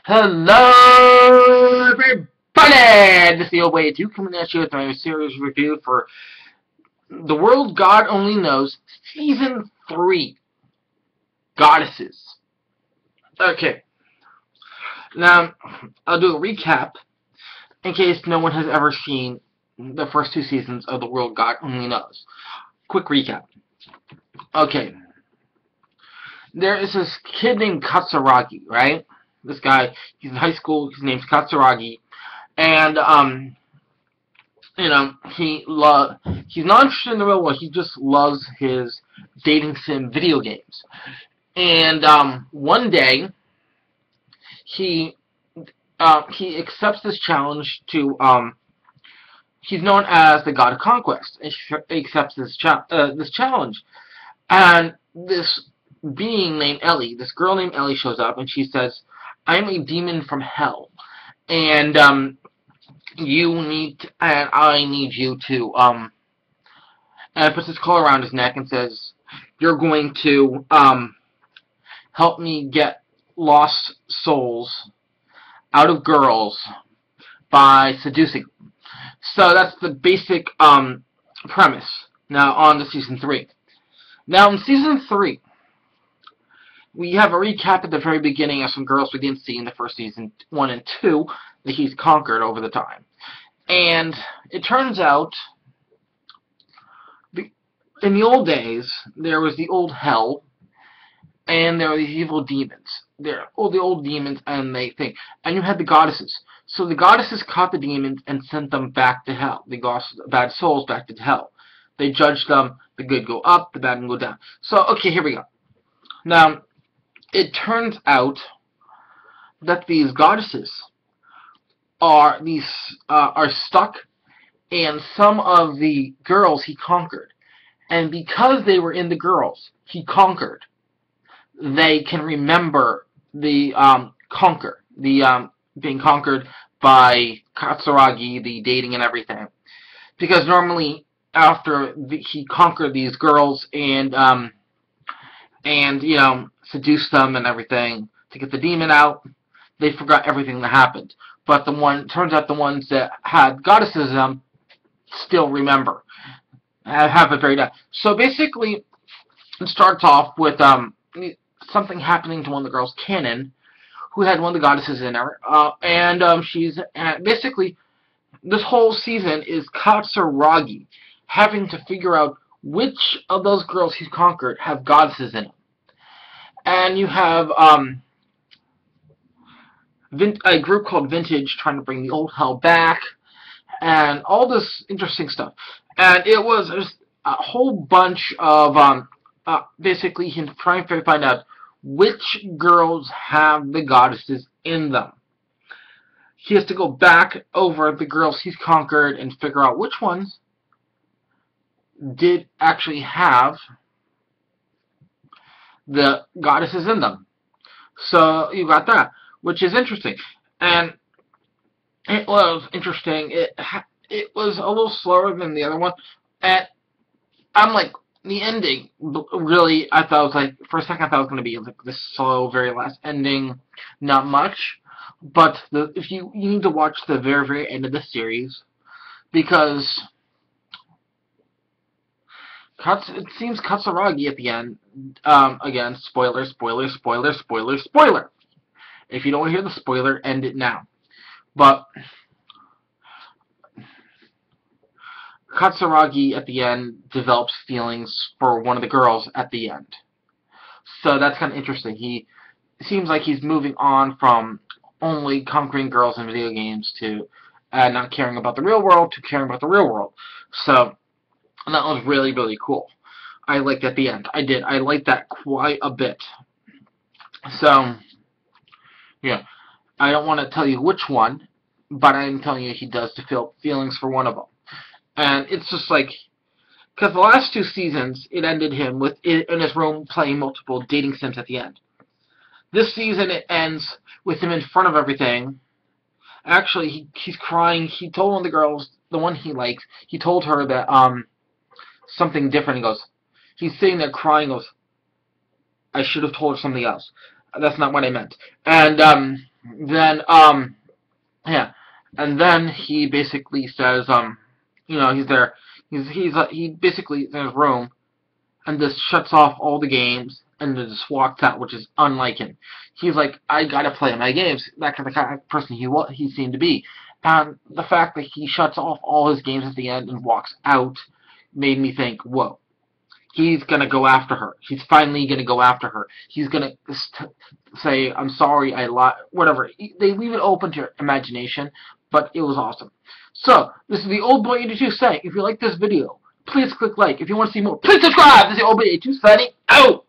Hello, everybody! This is the Old Way 2 coming at you with my series review for The World God Only Knows, Season 3, Goddesses. Okay, now, I'll do a recap in case no one has ever seen the first two seasons of The World God Only Knows. Quick recap. Okay, there is this kid named Katsuragi, right? This guy, he's in high school, his name's Katsuragi, and, he's not interested in the real world, he just loves his dating sim video games. And, one day, he accepts this challenge to, he's known as the God of Conquest, and he accepts this challenge. And this being named Ellie, this girl named Ellie shows up, and she says, I'm a demon from hell, and, I need you to, and puts his collar around his neck and says, you're going to, help me get lost souls out of girls by seducing them. So that's the basic, premise. Now, on to Season 3. Now, in Season 3, we have a recap at the very beginning of some girls we didn't see in the first Season 1 and 2 that he's conquered over the time. And it turns out, in the old days, there was the old hell, and there were these evil demons. They're all the old demons, and you had the goddesses. So the goddesses caught the demons and sent them back to hell. The bad souls back to hell. They judged them. The good go up, the bad go down. So, okay, here we go. Now, it turns out that these goddesses are stuck in some of the girls he conquered. And because they were in the girls he conquered, they can remember the being conquered by Katsuragi, the dating and everything. Because normally after he conquered these girls and seduced them and everything to get the demon out, they forgot everything that happened. But turns out the ones that had goddesses in them still remember. Have it very down. So basically, it starts off with something happening to one of the girls, Kanon, who had one of the goddesses in her, she's basically this whole season is Katsuragi having to figure out which of those girls he's conquered have goddesses in them. And you have a group called Vintage trying to bring the old hell back, and all this interesting stuff. And it was just a whole bunch of basically him trying to find out which girls have the goddesses in them. He has to go back over the girls he's conquered and figure out which ones did actually have the goddesses in them. So you got that, which is interesting. And it was interesting. It was a little slower than the other one. And I'm like, the ending, really, I thought it was like, for a second I thought it was going to be like this slow, very last ending, not much. But if you need to watch the very, very end of the series, because it seems Katsuragi at the end, again, spoiler. If you don't want to hear the spoiler, end it now. But Katsuragi at the end develops feelings for one of the girls at the end. So that's kind of interesting. It seems like he's moving on from only conquering girls in video games to not caring about the real world to caring about the real world. So that was really, really cool. I liked at the end. I did. I liked that quite a bit. So, yeah. I don't want to tell you which one, but I'm telling you he does develop feelings for one of them. And it's just like, because the last two seasons, it ended him in his room playing multiple dating sims at the end. This season, it ends with him in front of everything. Actually, he's crying. He told one of the girls, the one he likes, he told her that, something different. He's sitting there crying, I should have told her something else. That's not what I meant. And, Then, yeah. And then he basically says, he's there. He basically is in his room and just shuts off all the games and then just walks out, which is unlike him. He's like, I gotta play my games. That kind of person he seemed to be. And the fact that he shuts off all his games at the end and walks out made me think, whoa, he's gonna go after her. He's finally gonna go after her. He's gonna say, I'm sorry, I lied, whatever. They leave it open to your imagination, but it was awesome. So, this is the Old Boy 82 saying, if you like this video, please click like. If you want to see more, please subscribe. This is the Old Boy 82 signing out.